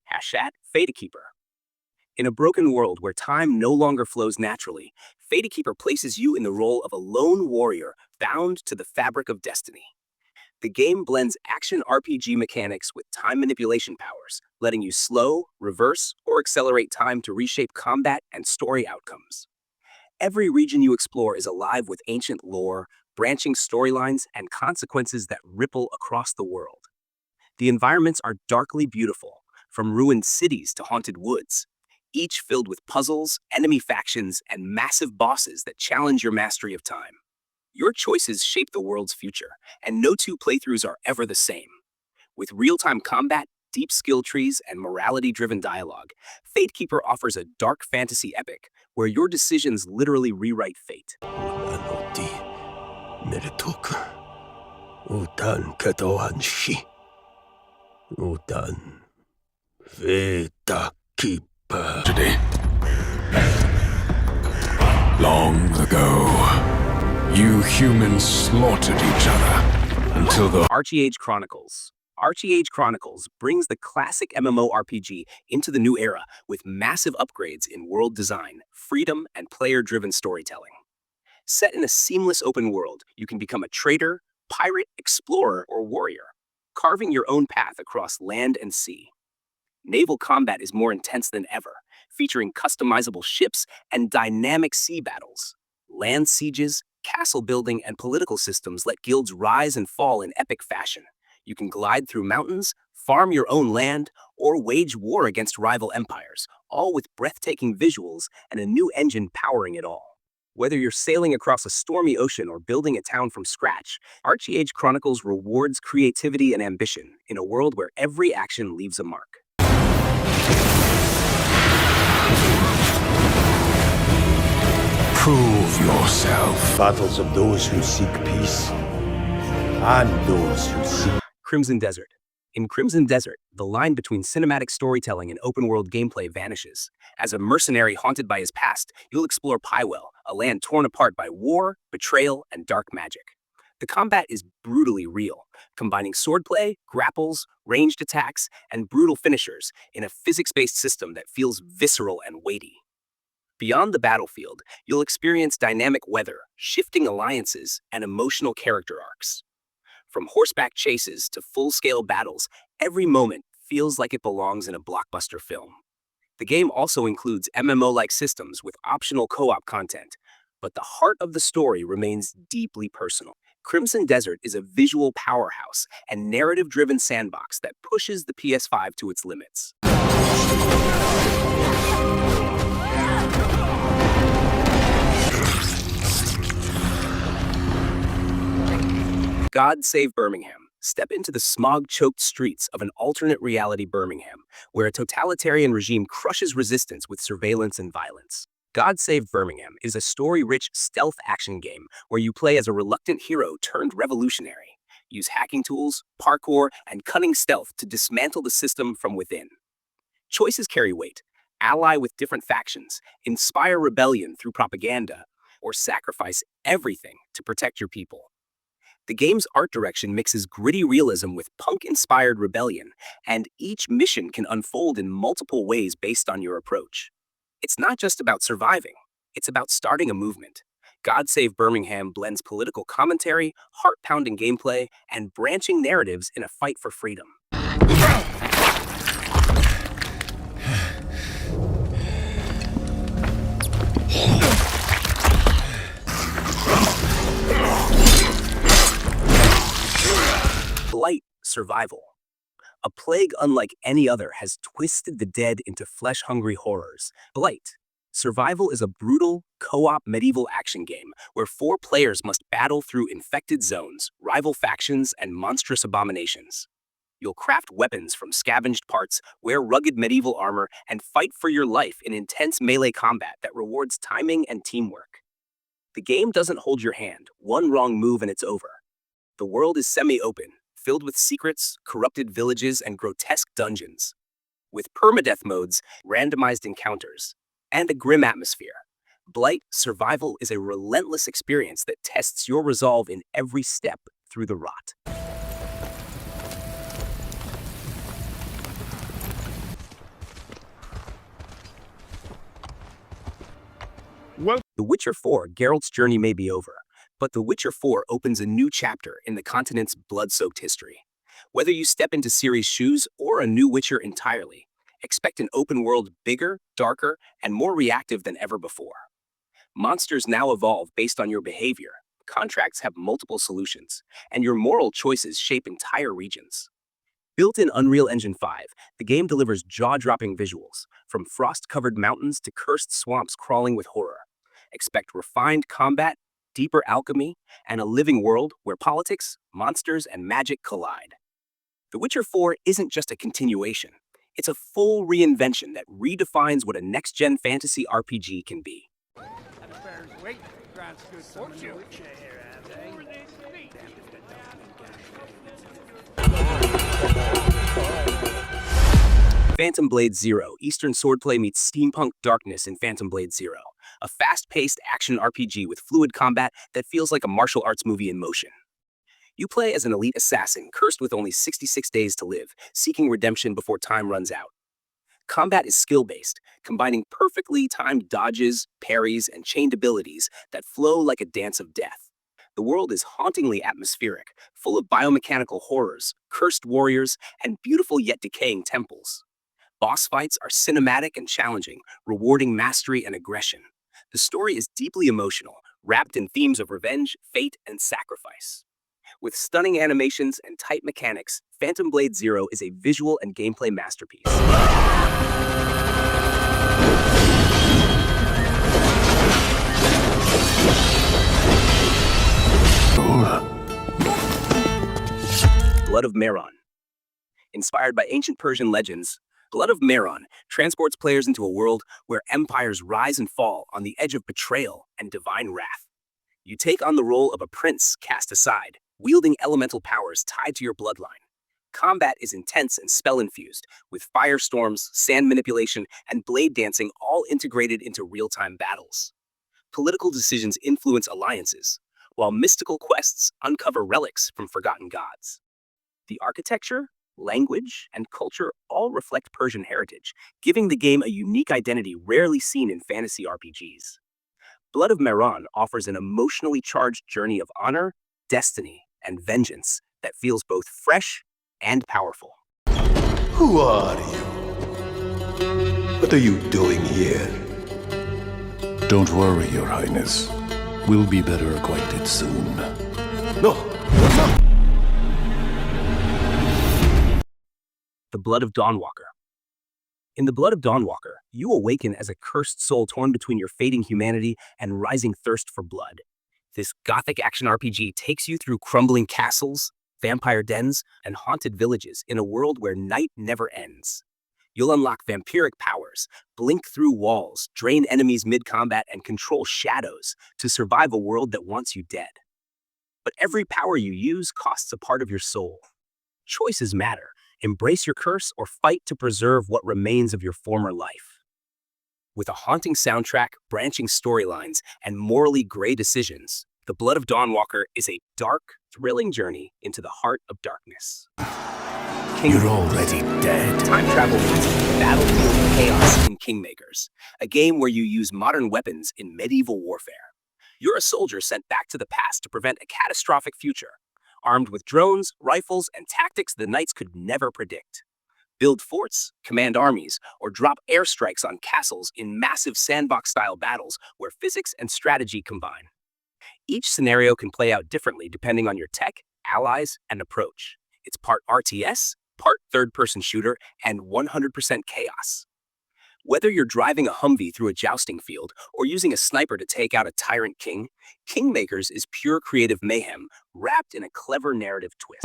Hashtag Fatekeeper. In a broken world where time no longer flows naturally, Fatekeeper places you in the role of a lone warrior bound to the fabric of destiny. The game blends action RPG mechanics with time manipulation powers, letting you slow, reverse, or accelerate time to reshape combat and story outcomes. Every region you explore is alive with ancient lore, branching storylines, and consequences that ripple across the world. The environments are darkly beautiful, from ruined cities to haunted woods, each filled with puzzles, enemy factions, and massive bosses that challenge your mastery of time. Your choices shape the world's future, and no two playthroughs are ever the same. With real-time combat, deep skill trees, and morality-driven dialogue, Fatekeeper offers a dark fantasy epic where your decisions literally rewrite fate. Today. Long ago, you humans slaughtered each other until the ArcheAge Chronicles. ArcheAge Chronicles brings the classic MMORPG into the new era with massive upgrades in world design, freedom, and player-driven storytelling. Set in a seamless open world, you can become a trader, pirate, explorer, or warrior, carving your own path across land and sea. Naval combat is more intense than ever, featuring customizable ships and dynamic sea battles. Land sieges, castle building, and political systems let guilds rise and fall in epic fashion. You can glide through mountains, farm your own land, or wage war against rival empires, all with breathtaking visuals and a new engine powering it all. Whether you're sailing across a stormy ocean or building a town from scratch, ArcheAge Chronicles rewards creativity and ambition in a world where every action leaves a mark. prove yourself. Battles of those who seek peace and those who seek Crimson Desert. In Crimson Desert, the line between cinematic storytelling and open-world gameplay vanishes. As a mercenary haunted by his past, you'll explore Pywell, a land torn apart by war, betrayal, and dark magic. The combat is brutally real, combining swordplay, grapples, ranged attacks, and brutal finishers in a physics-based system that feels visceral and weighty. Beyond the battlefield, you'll experience dynamic weather, shifting alliances, and emotional character arcs. From horseback chases to full-scale battles, every moment feels like it belongs in a blockbuster film. The game also includes MMO-like systems with optional co-op content, but the heart of the story remains deeply personal. Crimson Desert is a visual powerhouse and narrative-driven sandbox that pushes the PS5 to its limits. God Save Birmingham. Step into the smog-choked streets of an alternate reality Birmingham, where a totalitarian regime crushes resistance with surveillance and violence. God Save Birmingham is a story-rich stealth action game where you play as a reluctant hero turned revolutionary. Use hacking tools, parkour, and cunning stealth to dismantle the system from within. Choices carry weight. Ally with different factions, inspire rebellion through propaganda, or sacrifice everything to protect your people. The game's art direction mixes gritty realism with punk-inspired rebellion, and each mission can unfold in multiple ways based on your approach. It's not just about surviving, it's about starting a movement. God Save Birmingham blends political commentary, heart-pounding gameplay, and branching narratives in a fight for freedom. Blight, Survival. A plague unlike any other has twisted the dead into flesh-hungry horrors. Blight, Survival is a brutal, co-op medieval action game where 4 players must battle through infected zones, rival factions, and monstrous abominations. You'll craft weapons from scavenged parts, wear rugged medieval armor, and fight for your life in intense melee combat that rewards timing and teamwork. The game doesn't hold your hand. One wrong move and it's over. The world is semi-open, filled with secrets, corrupted villages, and grotesque dungeons. With permadeath modes, randomized encounters, and a grim atmosphere, Blight Survival is a relentless experience that tests your resolve in every step through the rot. The Witcher 4, Geralt's journey may be over, but The Witcher 4 opens a new chapter in the continent's blood-soaked history. Whether you step into Ciri's shoes or a new Witcher entirely, expect an open world bigger, darker, and more reactive than ever before. Monsters now evolve based on your behavior, contracts have multiple solutions, and your moral choices shape entire regions. Built in Unreal Engine 5, the game delivers jaw-dropping visuals, from frost-covered mountains to cursed swamps crawling with horror. Expect refined combat, deeper alchemy, and a living world where politics, monsters, and magic collide. The Witcher 4 isn't just a continuation. It's a full reinvention that redefines what a next-gen fantasy RPG can be. Phantom Blade Zero, Eastern swordplay meets steampunk darkness in Phantom Blade Zero, a fast-paced action RPG with fluid combat that feels like a martial arts movie in motion. You play as an elite assassin cursed with only 66 days to live, seeking redemption before time runs out. Combat is skill-based, combining perfectly timed dodges, parries, and chained abilities that flow like a dance of death. The world is hauntingly atmospheric, full of biomechanical horrors, cursed warriors, and beautiful yet decaying temples. Boss fights are cinematic and challenging, rewarding mastery and aggression. The story is deeply emotional, wrapped in themes of revenge, fate, and sacrifice. With stunning animations and tight mechanics, Phantom Blade Zero is a visual and gameplay masterpiece. Blood of Meron. Inspired by ancient Persian legends, Blood of Meron transports players into a world where empires rise and fall on the edge of betrayal and divine wrath. You take on the role of a prince cast aside, wielding elemental powers tied to your bloodline. Combat is intense and spell-infused, with firestorms, sand manipulation, and blade dancing all integrated into real-time battles. Political decisions influence alliances, while mystical quests uncover relics from forgotten gods. The architecture, language, and culture all reflect Persian heritage, giving the game a unique identity rarely seen in fantasy RPGs. Blood of Meron offers an emotionally charged journey of honor, destiny, and vengeance that feels both fresh and powerful. Who are you? What are you doing here? Don't worry, Your Highness. We'll be better acquainted soon. No! The Blood of Dawnwalker. In The Blood of Dawnwalker, you awaken as a cursed soul torn between your fading humanity and rising thirst for blood. This gothic action RPG takes you through crumbling castles, vampire dens, and haunted villages in a world where night never ends. You'll unlock vampiric powers, blink through walls, drain enemies mid-combat, and control shadows to survive a world that wants you dead. But every power you use costs a part of your soul. Choices matter. Embrace your curse or fight to preserve what remains of your former life. With a haunting soundtrack, branching storylines, and morally gray decisions, The Blood of is a dark, thrilling journey into the heart of darkness. You're already dead. Time travel meets battlefield chaos in Kingmakers, a game where you use modern weapons in medieval warfare. You're a soldier sent back to the past to prevent a catastrophic future, armed with drones, rifles, and tactics the knights could never predict. Build forts, command armies, or drop airstrikes on castles in massive sandbox-style battles where physics and strategy combine. Each scenario can play out differently depending on your tech, allies, and approach. It's part RTS, part third-person shooter, and 100% chaos. Whether you're driving a Humvee through a jousting field or using a sniper to take out a tyrant king, Kingmakers is pure creative mayhem wrapped in a clever narrative twist.